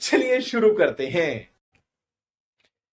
चलिए शुरू करते हैं।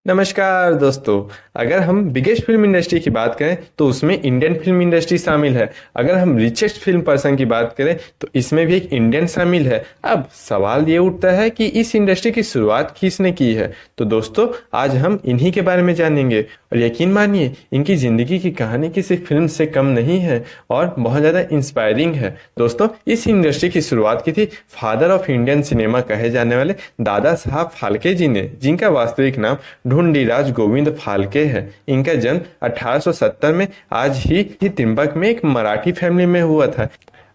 नमस्कार दोस्तों। अगर हम बिगेस्ट फिल्म इंडस्ट्री की बात करें तो उसमें इंडियन फिल्म इंडस्ट्री शामिल है। अगर हम रिचेस्ट फिल्म पर्सन की बात करें तो इसमें भी एक इंडियन शामिल है। अब सवाल ये उठता है कि इस इंडस्ट्री की शुरुआत किसने की है। तो दोस्तों आज हम इन्हीं के बारे में जानेंगे और यकीन मानिए इनकी ज़िंदगी की कहानी किसी फिल्म से कम नहीं है और बहुत ज़्यादा इंस्पायरिंग है। दोस्तों इस इंडस्ट्री की शुरुआत की थी फादर ऑफ इंडियन सिनेमा कहे जाने वाले दादा साहब फाल्के जी ने, जिनका वास्तविक नाम ढूंढीराज गोविंद फाल्के है। इनका जन्म 1870 में आज ही त्रिंबक में एक मराठी फैमिली में हुआ था।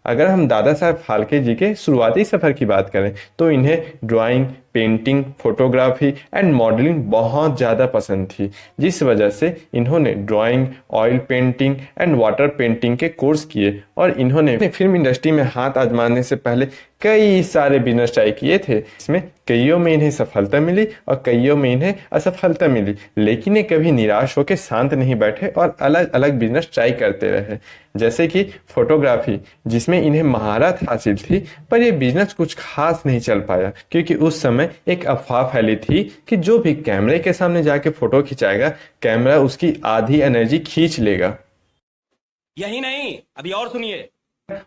अगर हम दादा साहब फाल्के जी के शुरुआती सफ़र की बात करें तो इन्हें drawing, painting, photography and modelling बहुत ज़्यादा पसंद थी, जिस वजह से इन्होंने drawing, oil painting and water painting के कोर्स किए और इन्होंने फिल्म इंडस्ट्री में हाथ आजमाने से पहले कई सारे बिजनेस ट्राई किए थे। इसमें कईयों में इन्हें सफलता मिली और कईयों में इन्हें असफलता मिली, लेकिन ये कभी निराश होकर शांत नहीं बैठे और अलग अलग बिजनेस ट्राई करते रहे। जैसे कि फोटोग्राफी, जिसमें इन्हें महारत हासिल थी, पर यह बिजनेस कुछ खास नहीं चल पाया क्योंकि उस समय एक अफवाह फैली थी कि जो भी कैमरे के सामने जाके फोटो खिंचाएगा, कैमरा उसकी आधी एनर्जी खींच लेगा। यही नहीं, अभी और सुनिए।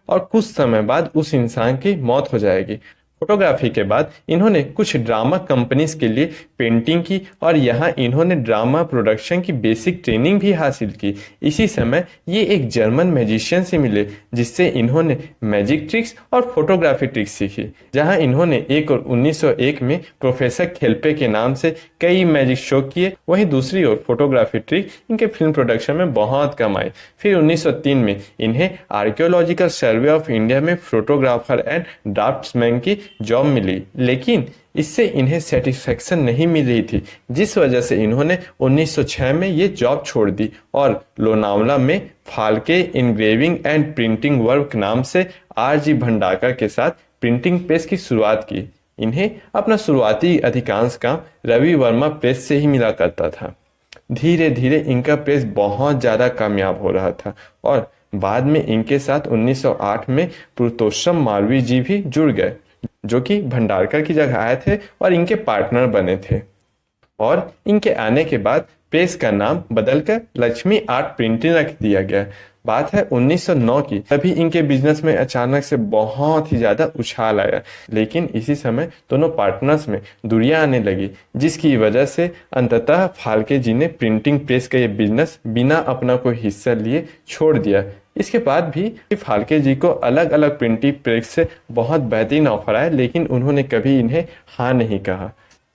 और कुछ समय बाद उस इंसान की मौत हो जाएगी। फोटोग्राफी के बाद इन्होंने कुछ ड्रामा कंपनीज के लिए पेंटिंग की और यहाँ इन्होंने ड्रामा प्रोडक्शन की बेसिक ट्रेनिंग भी हासिल की। इसी समय ये एक जर्मन मैजिशियन से मिले, जिससे इन्होंने मैजिक ट्रिक्स और फोटोग्राफी ट्रिक्स सीखी। जहाँ इन्होंने एक और 1901 में प्रोफेसर खेल्पे के नाम से कई मैजिक शो किए, वहीं दूसरी ओर फोटोग्राफी ट्रिक इनके फिल्म प्रोडक्शन में बहुत कम आई। फिर 1903 में इन्हें आर्कियोलॉजिकल सर्वे ऑफ इंडिया में फोटोग्राफर एंड ड्राफ्ट्समैन की जॉब मिली, लेकिन इससे इन्हें सेटिस्फेक्शन नहीं मिल रही थी, जिस वजह से इन्होंने 1906 में ये जॉब छोड़ दी और लोनावला में Phalke engraving and printing work नाम से आर.जी. भंडारकर के साथ प्रिंटिंग प्रेस की शुरुआत की। इन्हें अपना शुरुआती अधिकांश काम रवि वर्मा प्रेस से ही मिला करता था। धीरे धीरे इनका प्रेस बहुत ज़्यादा कामयाब हो रहा था और बाद में इनके साथ 1908 में पुरुषोत्तम मालवीय जी भी जुड़ गए, जो कि भंडारकर की जगह आए थे और इनके पार्टनर बने थे। और इनके आने के बाद प्रेस का नाम बदलकर लक्ष्मी आर्ट प्रिंटिंग रख दिया गया। बात है 1909 की, तभी इनके बिजनेस में अचानक से बहुत ही ज़्यादा उछाल आया, लेकिन इसी समय दोनों पार्टनर्स में दूरियां आने लगी, जिसकी वजह से अंततः फाल्के जी ने प्रिंटिंग प्रेस का ये बिजनेस बिना अपना कोई हिस्सा लिए छोड़ दिया। इसके बाद भी फाल्के जी को अलग अलग प्रिंटिंग प्रेस से बहुत बेहतरीन ऑफर आए, लेकिन उन्होंने कभी इन्हें हाँ नहीं कहा।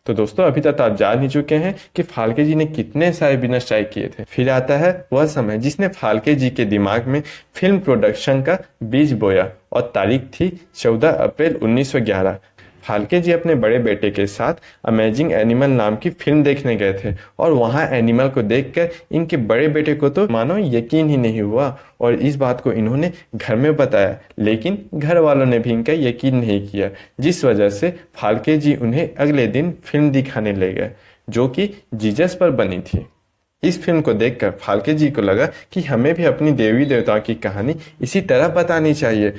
तो दोस्तों अभी तक आप जान ही चुके हैं कि फाल्के जी ने कितने सारे बिजनेस ट्राई किए थे। फिर आता है वह समय जिसने फाल्के जी के दिमाग में फिल्म प्रोडक्शन का बीज बोया और तारीख थी 14 अप्रैल 1911। फाल्के जी अपने बड़े बेटे के साथ अमेजिंग एनिमल नाम की फिल्म देखने गए थे और वहाँ एनिमल को देखकर इनके बड़े बेटे को तो मानो यकीन ही नहीं हुआ और इस बात को इन्होंने घर में बताया, लेकिन घर वालों ने भी इनका यकीन नहीं किया, जिस वजह से फाल्के जी उन्हें अगले दिन फिल्म दिखाने ले गए, जो कि जीसस पर बनी थी। इस फिल्म को देखकर फाल्के जी को लगा कि हमें भी अपनी देवी देवताओं की कहानी इसी तरह बतानी चाहिए।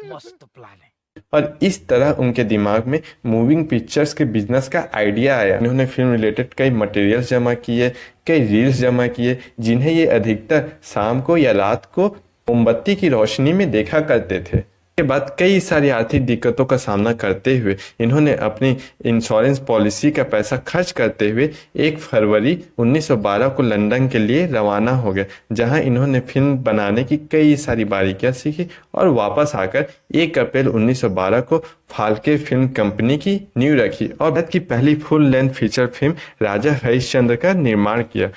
मस्त प्लान है। और इस तरह उनके दिमाग में मूविंग पिक्चर्स के बिजनेस का आइडिया आया। उन्होंने फिल्म रिलेटेड कई मटेरियल्स जमा किए, कई रील्स जमा किए, जिन्हें ये अधिकतर शाम को या रात को मोमबत्ती की रोशनी में देखा करते थे। के बाद कई सारी आर्थिक दिक्कतों का सामना करते हुए इन्होंने अपनी इंश्योरेंस पॉलिसी का पैसा खर्च करते हुए 1 फरवरी 1912 को लंदन के लिए रवाना हो गए, जहां इन्होंने फिल्म बनाने की कई सारी बारीकियां सीखी और वापस आकर 1 अप्रैल 1912 को फाल्के फिल्म कंपनी की नींव रखी और भारत की पहली फुल लेंथ फीचर फिल्म राजा हरिश्चंद्र का निर्माण किया।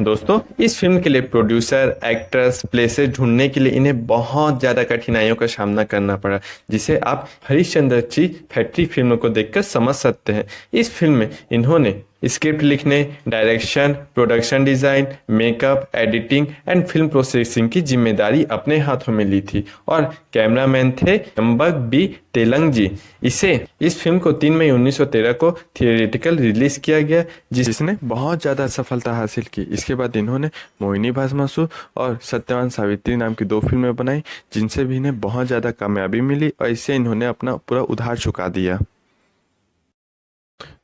दोस्तों इस फिल्म के लिए प्रोड्यूसर, एक्टर्स, प्लेसेस ढूंढने के लिए इन्हें बहुत ज़्यादा कठिनाइयों का सामना करना पड़ा, जिसे आप हरिश्चंद्र जी फैक्ट्री फिल्म को देखकर समझ सकते हैं। इस फिल्म में इन्होंने स्क्रिप्ट लिखने, direction, production design, makeup, editing and film processing की जिम्मेदारी अपने हाथों में ली थी और कैमरामैन थे त्र्यंबक बी तेलंग जी। इस फिल्म को 3 मई 1913 को थिएटिकल रिलीज किया गया, जिसने बहुत ज़्यादा सफलता हासिल की। इसके बाद इन्होंने मोहिनी भास्मासुर और सत्यवान सावित्री नाम की 2 फिल्में बनाई, जिनसे भी इन्हें बहुत ज़्यादा कामयाबी मिली और इससे इन्होंने अपना पूरा उधार चुका दिया।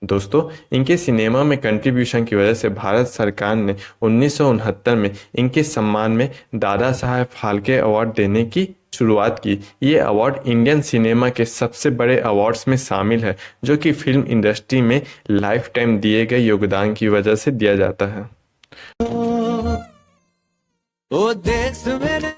दोस्तों, इनके सिनेमा में कंट्रीब्यूशन की वजह से भारत सरकार ने 1969 में इनके सम्मान में दादा साहब फाल्के अवार्ड देने की शुरुआत की। ये अवार्ड इंडियन सिनेमा के सबसे बड़े अवार्ड्स में शामिल है, जो कि फिल्म इंडस्ट्री में लाइफ टाइम दिए गए योगदान की वजह से दिया जाता है। ओ देश मेरे